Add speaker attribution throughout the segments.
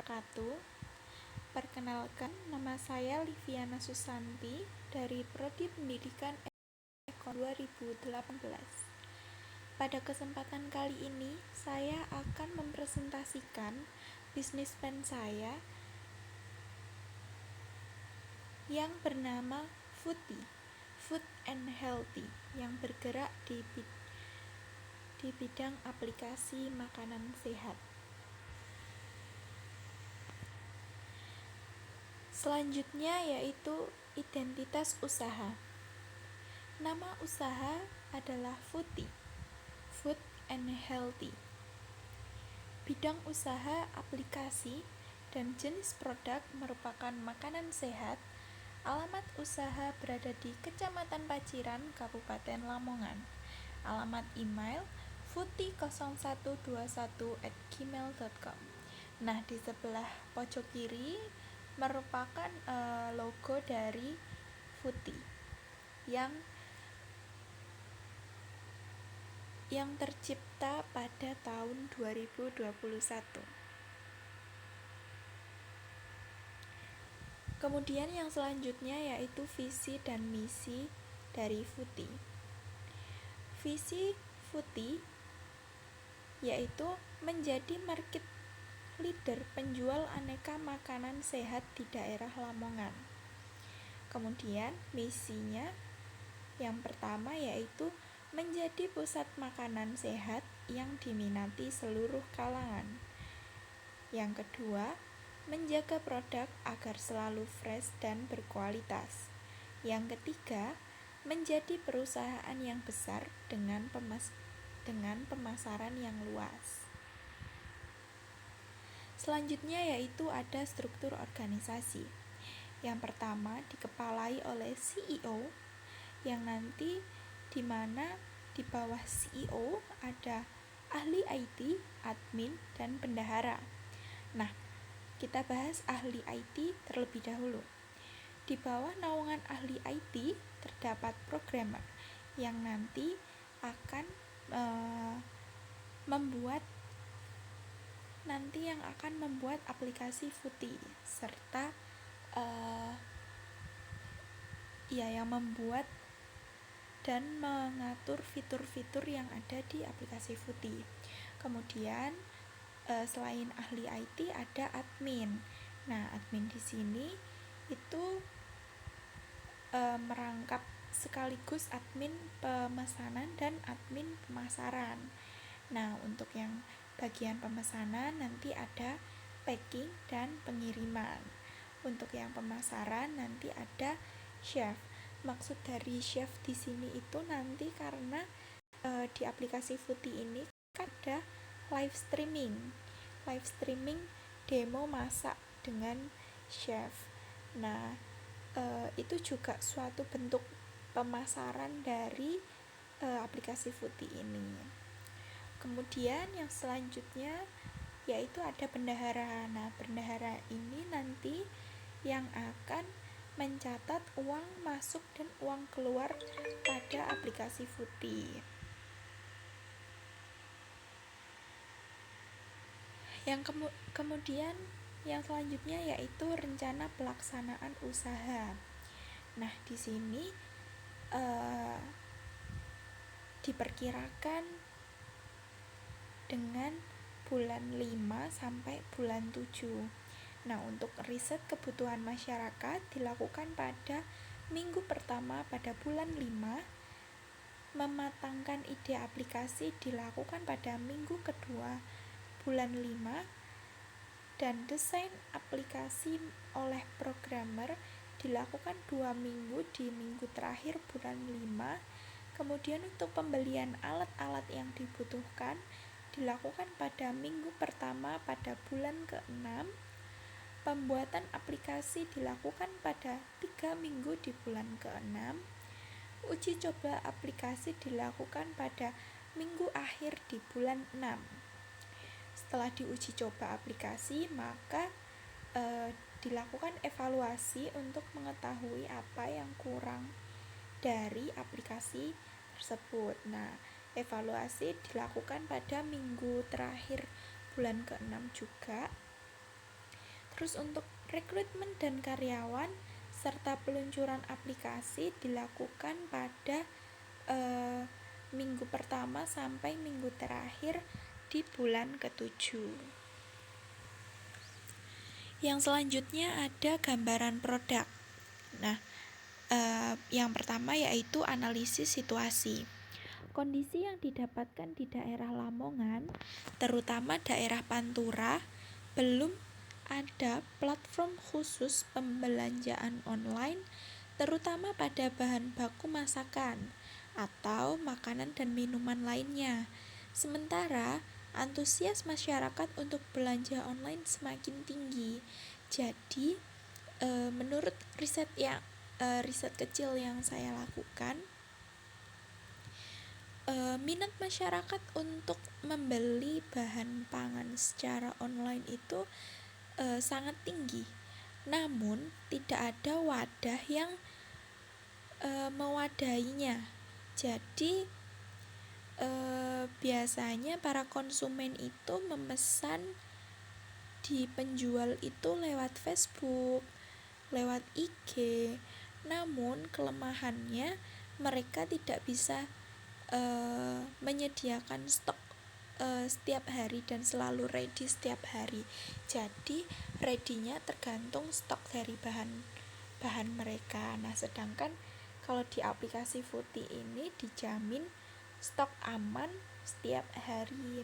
Speaker 1: wabarakatuh. Perkenalkan, nama saya Liviana Susanti dari Prodi Pendidikan Ekonomi 2018. Pada kesempatan kali ini, saya akan mempresentasikan bisnis plan saya yang bernama Foodie, Food and Healthy, yang bergerak di bidang aplikasi makanan sehat. Selanjutnya yaitu identitas usaha. Nama usaha adalah Foodie, Food and Healthy. Bidang usaha aplikasi dan jenis produk merupakan makanan sehat. Alamat usaha berada di Kecamatan Paciran, Kabupaten Lamongan. Alamat email foodie0121@gmail.com. Nah, di sebelah pojok kiri merupakan logo dari Foodie yang tercipta pada tahun 2021. Kemudian yang selanjutnya yaitu visi dan misi dari Foodie. Visi Foodie yaitu menjadi market leader penjual aneka makanan sehat di daerah Lamongan. Kemudian misinya yang pertama yaitu menjadi pusat makanan sehat yang diminati seluruh kalangan. Yang kedua, menjaga produk agar selalu fresh dan berkualitas. Yang ketiga, menjadi perusahaan yang besar dengan pemasaran yang luas. Selanjutnya yaitu ada struktur organisasi. Yang pertama dikepalai oleh CEO, yang nanti di mana di bawah CEO ada ahli IT, admin, dan bendahara. Nah, kita bahas ahli IT terlebih dahulu. Di bawah naungan ahli IT terdapat programmer yang nanti akan membuat aplikasi Foodie serta yang membuat dan mengatur fitur-fitur yang ada di aplikasi Foodie. Kemudian selain ahli IT ada admin. Nah, admin di sini itu merangkap sekaligus admin pemesanan dan admin pemasaran. Nah, untuk yang bagian pemesanan nanti ada packing dan pengiriman. Untuk yang pemasaran nanti ada chef. Maksud dari chef di sini itu nanti karena di aplikasi Foodie ini ada live streaming demo masak dengan chef. Nah, itu juga suatu bentuk pemasaran dari aplikasi Foodie ini. Kemudian yang selanjutnya yaitu ada bendahara. Nah, bendahara ini nanti yang akan mencatat uang masuk dan uang keluar pada aplikasi Foodie. Kemudian yang selanjutnya yaitu rencana pelaksanaan usaha. Nah, di sini diperkirakan dengan bulan 5 sampai bulan 7. Nah, untuk riset kebutuhan masyarakat dilakukan pada minggu pertama pada bulan 5, mematangkan ide aplikasi dilakukan pada minggu kedua bulan 5, dan desain aplikasi oleh programmer dilakukan 2 minggu di minggu terakhir bulan 5. Kemudian untuk pembelian alat-alat yang dibutuhkan dilakukan pada minggu pertama pada bulan ke-6. Pembuatan aplikasi dilakukan pada 3 minggu di bulan ke-6. Uji coba aplikasi dilakukan pada minggu akhir di bulan 6. Setelah diuji coba aplikasi, maka dilakukan evaluasi untuk mengetahui apa yang kurang dari aplikasi tersebut. Nah, evaluasi dilakukan pada minggu terakhir bulan ke-6 juga. Terus untuk rekrutmen dan karyawan serta peluncuran aplikasi dilakukan pada minggu pertama sampai minggu terakhir di bulan ke-7. Yang selanjutnya ada gambaran produk. Nah, yang pertama yaitu analisis situasi. Kondisi yang didapatkan di daerah Lamongan, terutama daerah Pantura, belum ada platform khusus pembelanjaan online, terutama pada bahan baku masakan atau makanan dan minuman lainnya. Sementara antusias masyarakat untuk belanja online semakin tinggi. Jadi, menurut riset kecil yang saya lakukan, minat masyarakat untuk membeli bahan pangan secara online itu sangat tinggi. Namun tidak ada wadah yang mewadahinya. Jadi biasanya para konsumen itu memesan di penjual itu lewat Facebook, lewat IG. Namun kelemahannya mereka tidak bisa menyediakan stok setiap hari dan selalu ready setiap hari. Jadi ready-nya tergantung stok dari bahan mereka. Nah, sedangkan kalau di aplikasi Futi ini dijamin stok aman setiap hari.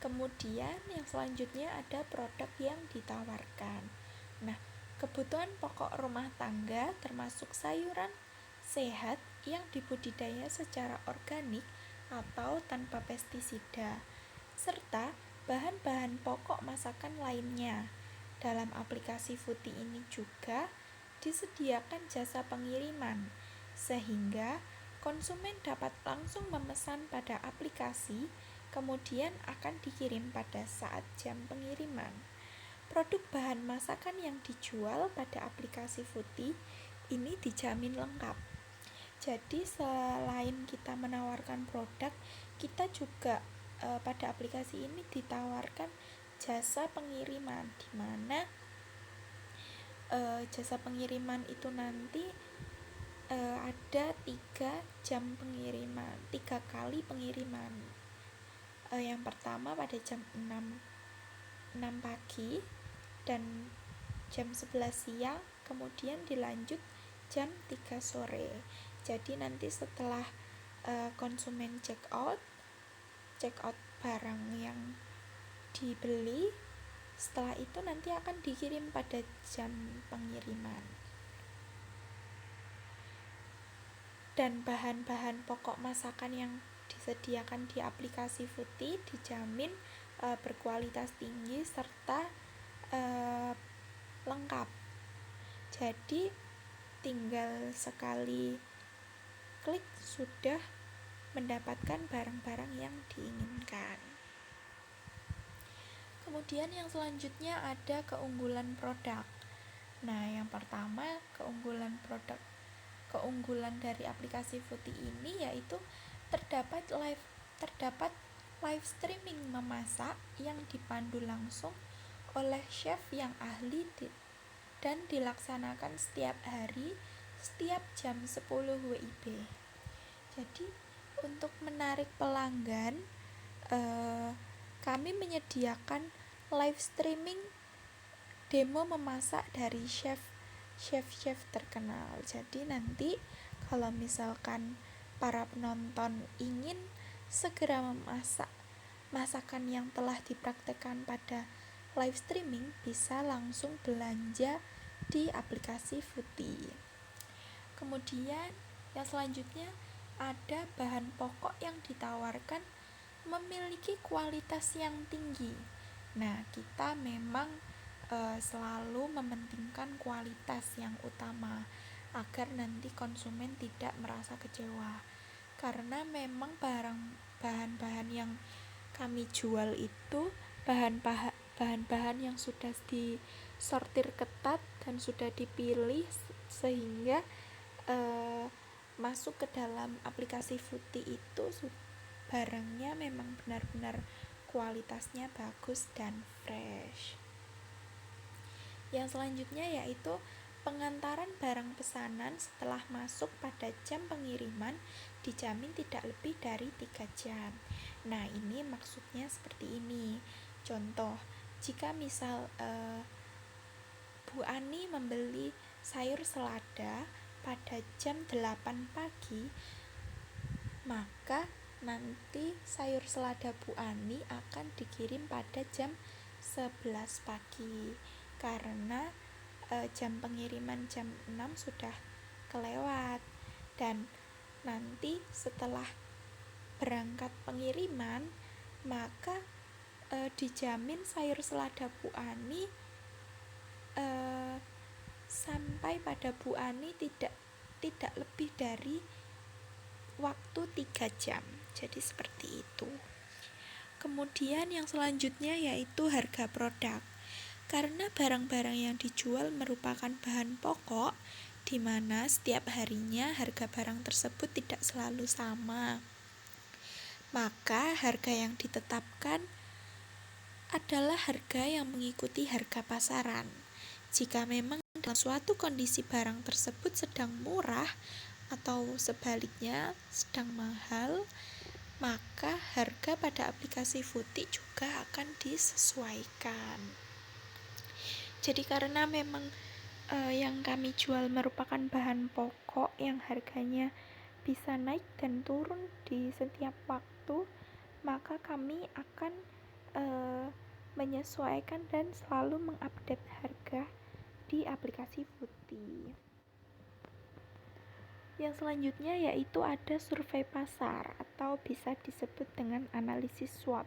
Speaker 1: Kemudian yang selanjutnya ada produk yang ditawarkan. Nah, kebutuhan pokok rumah tangga termasuk sayuran sehat yang dibudidaya secara organik atau tanpa pestisida, serta bahan-bahan pokok masakan lainnya. Dalam aplikasi Futi ini juga disediakan jasa pengiriman, sehingga konsumen dapat langsung memesan pada aplikasi, kemudian akan dikirim pada saat jam pengiriman. Produk bahan masakan yang dijual pada aplikasi Futi ini dijamin lengkap. Jadi selain kita menawarkan produk, kita juga pada aplikasi ini ditawarkan jasa pengiriman, di mana jasa pengiriman itu nanti ada 3 jam pengiriman, 3 kali pengiriman. Yang pertama pada jam 6 pagi dan jam 11 siang, kemudian dilanjut jam 3 sore. Jadi nanti setelah konsumen check out barang yang dibeli, setelah itu nanti akan dikirim pada jam pengiriman. Dan bahan-bahan pokok masakan yang disediakan di aplikasi Futi dijamin berkualitas tinggi serta lengkap. Jadi tinggal sekali klik sudah mendapatkan barang-barang yang diinginkan. Kemudian yang selanjutnya ada keunggulan produk. Nah, yang pertama keunggulan dari aplikasi Futi ini yaitu terdapat live streaming memasak yang dipandu langsung oleh chef yang ahli dan dilaksanakan setiap hari setiap jam 10 WIB. Jadi untuk menarik pelanggan, kami menyediakan live streaming demo memasak dari chef terkenal. Jadi nanti kalau misalkan para penonton ingin segera memasak masakan yang telah dipraktekkan pada live streaming, bisa langsung belanja di aplikasi Futi. Kemudian yang selanjutnya ada bahan pokok yang ditawarkan memiliki kualitas yang tinggi. Nah, kita memang selalu mementingkan kualitas yang utama agar nanti konsumen tidak merasa kecewa. Karena memang bahan-bahan yang kami jual itu bahan-bahan yang sudah disortir ketat dan sudah dipilih sehingga masuk ke dalam aplikasi Futi itu barangnya memang benar-benar kualitasnya bagus dan fresh. Yang selanjutnya yaitu pengantaran barang pesanan setelah masuk pada jam pengiriman dijamin tidak lebih dari 3 jam. Nah, ini maksudnya seperti ini. Contoh, jika misal Bu Ani membeli sayur selada pada jam 8 pagi, maka nanti sayur selada Bu Ani akan dikirim pada jam 11 pagi karena jam pengiriman jam 6 sudah kelewat, dan nanti setelah berangkat pengiriman maka dijamin sayur selada Bu Ani sampai pada Bu Ani tidak lebih dari waktu 3 jam. Jadi seperti itu. Kemudian yang selanjutnya yaitu harga produk. Karena barang-barang yang dijual merupakan bahan pokok, di mana setiap harinya harga barang tersebut tidak selalu sama, maka harga yang ditetapkan adalah harga yang mengikuti harga pasaran. Jika memang dalam suatu kondisi barang tersebut sedang murah atau sebaliknya sedang mahal, maka harga pada aplikasi Futi juga akan disesuaikan. Jadi karena memang yang kami jual merupakan bahan pokok yang harganya bisa naik dan turun di setiap waktu, maka kami akan menyesuaikan dan selalu mengupdate harga di aplikasi Futi. Yang selanjutnya yaitu ada survei pasar atau bisa disebut dengan analisis SWOT.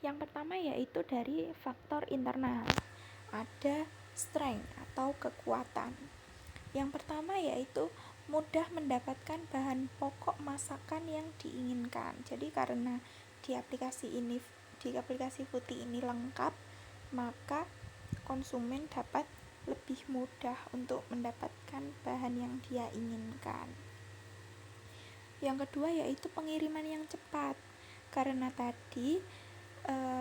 Speaker 1: Yang pertama yaitu dari faktor internal. Ada strength atau kekuatan. Yang pertama yaitu mudah mendapatkan bahan pokok masakan yang diinginkan. Jadi karena di aplikasi Futi ini lengkap, maka konsumen dapat lebih mudah untuk mendapatkan bahan yang dia inginkan. Yang kedua yaitu pengiriman yang cepat. Karena tadi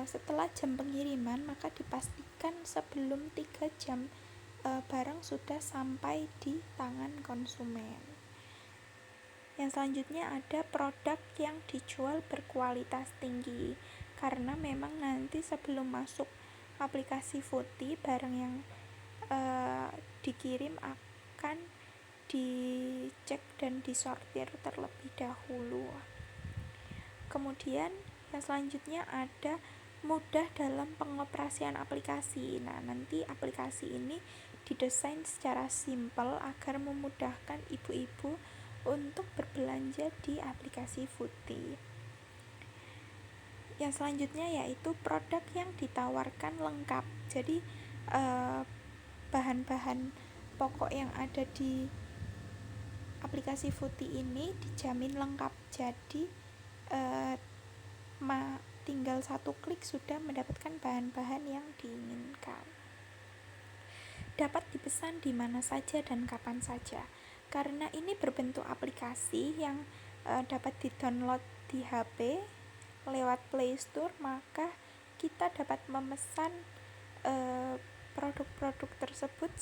Speaker 1: setelah jam pengiriman maka dipastikan sebelum 3 jam barang sudah sampai di tangan konsumen. Yang selanjutnya ada produk yang dijual berkualitas tinggi, karena memang nanti sebelum masuk aplikasi Futi barang yang dikirim akan dicek dan disortir terlebih dahulu. Kemudian yang selanjutnya ada mudah dalam pengoperasian aplikasi. Nah, nanti aplikasi ini didesain secara simpel agar memudahkan ibu-ibu untuk berbelanja di aplikasi Futi. Yang selanjutnya yaitu produk yang ditawarkan lengkap. Jadi bahan-bahan pokok yang ada di aplikasi Futi ini dijamin lengkap. Jadi tinggal satu klik sudah mendapatkan bahan-bahan yang diinginkan. Dapat dipesan di mana saja dan kapan saja. Karena ini berbentuk aplikasi yang dapat di-download di HP lewat Play Store, maka kita dapat memesan produk-produk tersebut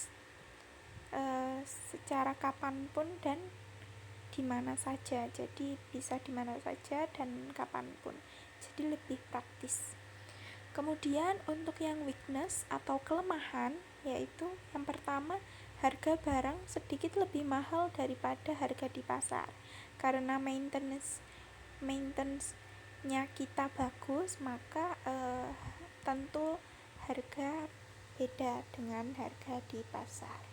Speaker 1: secara kapanpun dan di mana saja. Jadi bisa di mana saja dan kapanpun. Jadi lebih praktis. Kemudian untuk yang weakness atau kelemahan, yaitu yang pertama, harga barang sedikit lebih mahal daripada harga di pasar. Karena maintenance-nya kita bagus, maka tentu harga beda dengan harga di pasar.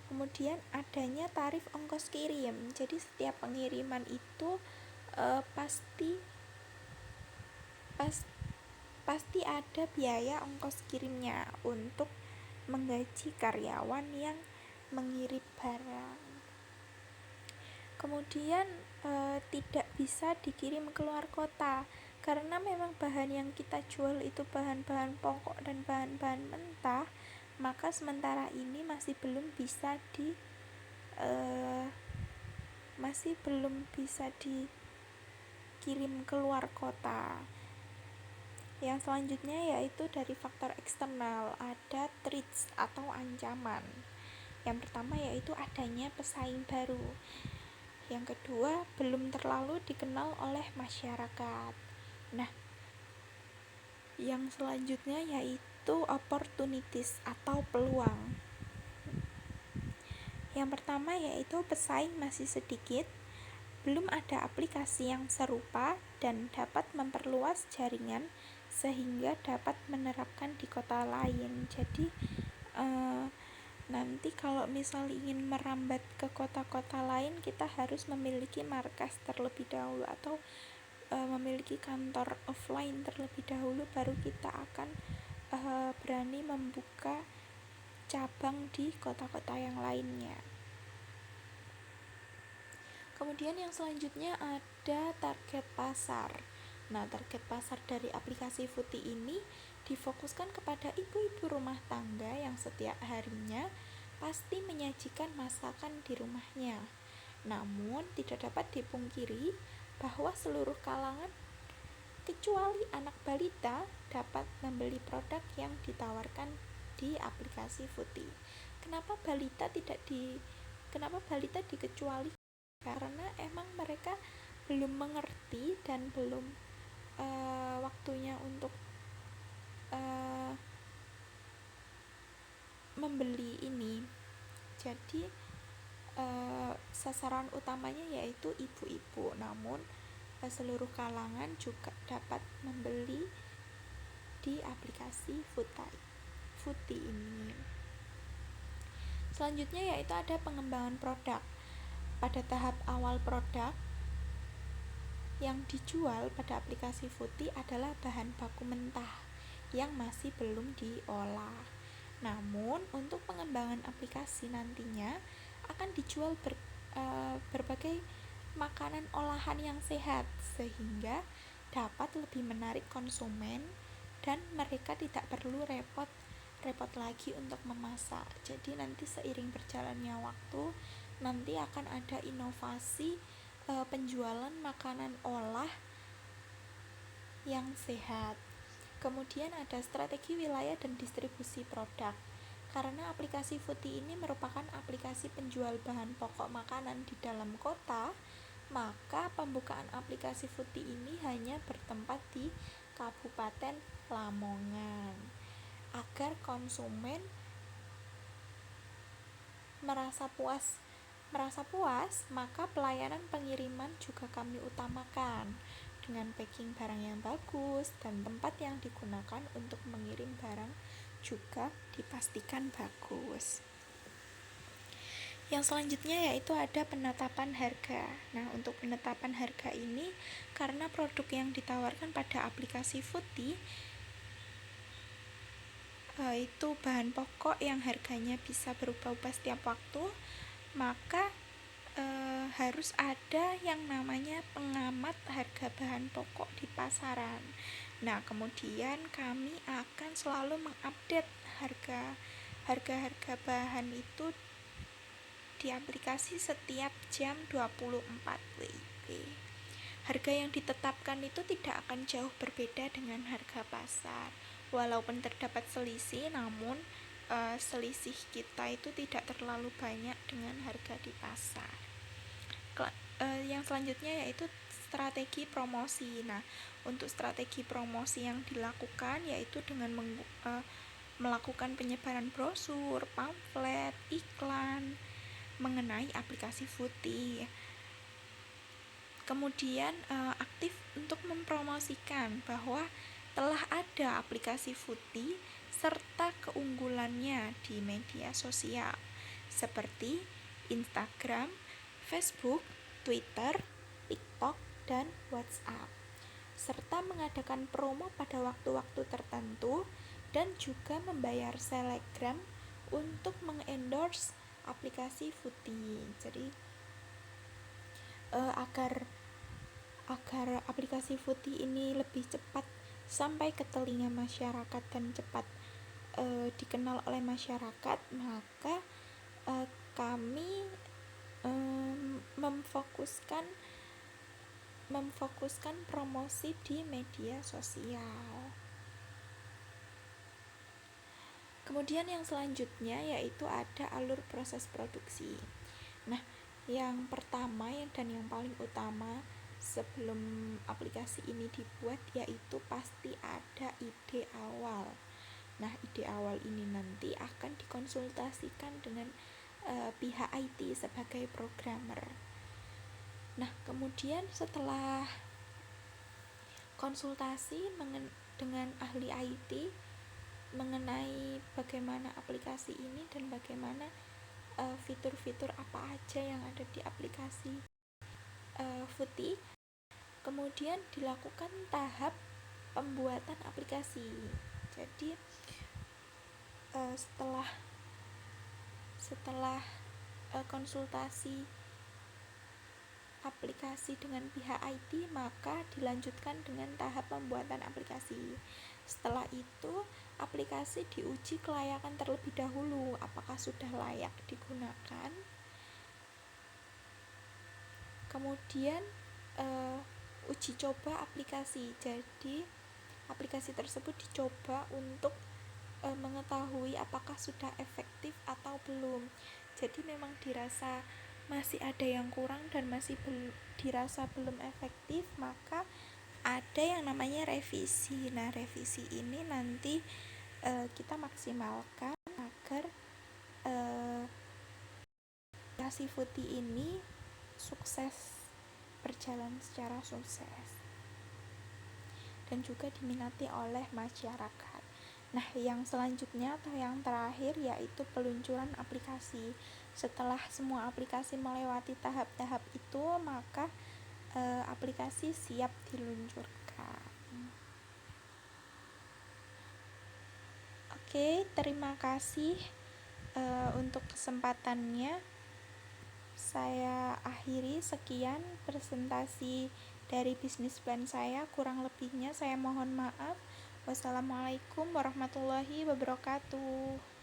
Speaker 1: Kemudian adanya tarif ongkos kirim. Jadi setiap pengiriman itu pasti ada biaya ongkos kirimnya untuk menggaji karyawan yang mengirim barang. Kemudian tidak bisa dikirim keluar kota karena memang bahan yang kita jual itu bahan-bahan pokok dan bahan-bahan mentah, maka sementara ini masih belum bisa dikirim keluar kota. Yang selanjutnya yaitu dari faktor eksternal, ada threats atau ancaman. Yang pertama yaitu adanya pesaing baru. Yang kedua, belum terlalu dikenal oleh masyarakat. Nah, yang selanjutnya yaitu opportunities atau peluang. Yang pertama yaitu pesaing masih sedikit, belum ada aplikasi yang serupa dan dapat memperluas jaringan sehingga dapat menerapkan di kota lain. Jadi nanti kalau misal ingin merambat ke kota-kota lain, kita harus memiliki markas terlebih dahulu atau memiliki kantor offline terlebih dahulu, baru kita akan berani membuka cabang di kota-kota yang lainnya. Kemudian yang selanjutnya ada target pasar. Nah, target pasar dari aplikasi Futi ini difokuskan kepada ibu-ibu rumah tangga yang setiap harinya pasti menyajikan masakan di rumahnya. Namun, tidak dapat dipungkiri bahwa seluruh kalangan kecuali anak balita dapat membeli produk yang ditawarkan di aplikasi Futi. Kenapa balita dikecualikan? Karena emang mereka belum mengerti dan belum waktunya untuk membeli ini. Jadi sasaran utamanya yaitu ibu-ibu, namun seluruh kalangan juga dapat membeli di aplikasi Futi ini. Selanjutnya yaitu ada pengembangan produk. Pada tahap awal, produk yang dijual pada aplikasi Futi adalah bahan baku mentah yang masih belum diolah. Namun, untuk pengembangan aplikasi nantinya akan dijual berbagai makanan olahan yang sehat sehingga dapat lebih menarik konsumen dan mereka tidak perlu repot lagi untuk memasak. Jadi nanti seiring berjalannya waktu, nanti akan ada inovasi penjualan makanan olah yang sehat. Kemudian ada strategi wilayah dan distribusi produk. Karena aplikasi Futi ini merupakan aplikasi penjual bahan pokok makanan di dalam kota, maka pembukaan aplikasi Futi ini hanya bertempat di Kabupaten Lamongan agar konsumen merasa puas, maka pelayanan pengiriman juga kami utamakan dengan packing barang yang bagus dan tempat yang digunakan untuk mengirim barang juga dipastikan bagus. Yang selanjutnya yaitu ada penetapan harga. Nah, untuk penetapan harga ini karena produk yang ditawarkan pada aplikasi Futi itu bahan pokok yang harganya bisa berubah-ubah setiap waktu, maka harus ada yang namanya pengamat harga bahan pokok di pasaran. Nah, kemudian kami akan selalu mengupdate harga bahan itu di aplikasi setiap jam 24 WIB. Harga yang ditetapkan itu tidak akan jauh berbeda dengan harga pasar. Walaupun terdapat selisih, namun selisih kita itu tidak terlalu banyak dengan harga di pasar. Yang selanjutnya yaitu strategi promosi. Nah, untuk strategi promosi yang dilakukan yaitu dengan melakukan penyebaran brosur, pamflet, iklan mengenai aplikasi Futi. Kemudian aktif untuk mempromosikan bahwa telah ada aplikasi Futi serta keunggulannya di media sosial seperti Instagram, Facebook, Twitter, TikTok, dan WhatsApp, serta mengadakan promo pada waktu-waktu tertentu dan juga membayar selebgram untuk mengendorse aplikasi Futi. Jadi agar aplikasi Futi ini lebih cepat sampai ke telinga masyarakat dan cepat dikenal oleh masyarakat, maka kami memfokuskan promosi di media sosial. Kemudian yang selanjutnya yaitu ada alur proses produksi. Nah, yang pertama dan yang paling utama sebelum aplikasi ini dibuat yaitu pasti ada ide awal. Nah, ide awal ini nanti akan dikonsultasikan dengan pihak IT sebagai programmer. Nah, kemudian setelah konsultasi dengan ahli IT mengenai bagaimana aplikasi ini dan bagaimana fitur-fitur apa aja yang ada di aplikasi Futi, kemudian dilakukan tahap pembuatan aplikasi. Jadi setelah konsultasi aplikasi dengan pihak IT, maka dilanjutkan dengan tahap pembuatan aplikasi. Setelah itu, aplikasi diuji kelayakan terlebih dahulu, apakah sudah layak digunakan. Kemudian uji coba aplikasi. Jadi, aplikasi tersebut dicoba untuk mengetahui apakah sudah efektif atau belum. Jadi memang dirasa masih ada yang kurang dan masih dirasa belum efektif, maka ada yang namanya revisi. Nah, revisi ini nanti kita maksimalkan agar aplikasi Futi ini berjalan secara sukses dan juga diminati oleh masyarakat. Nah, yang selanjutnya atau yang terakhir yaitu peluncuran aplikasi. Setelah semua aplikasi melewati tahap-tahap itu, maka aplikasi siap diluncurkan. Oke, terima kasih untuk kesempatannya. Saya akhiri sekian presentasi dari bisnis plan saya. Kurang lebihnya saya mohon maaf. Wassalamualaikum warahmatullahi wabarakatuh.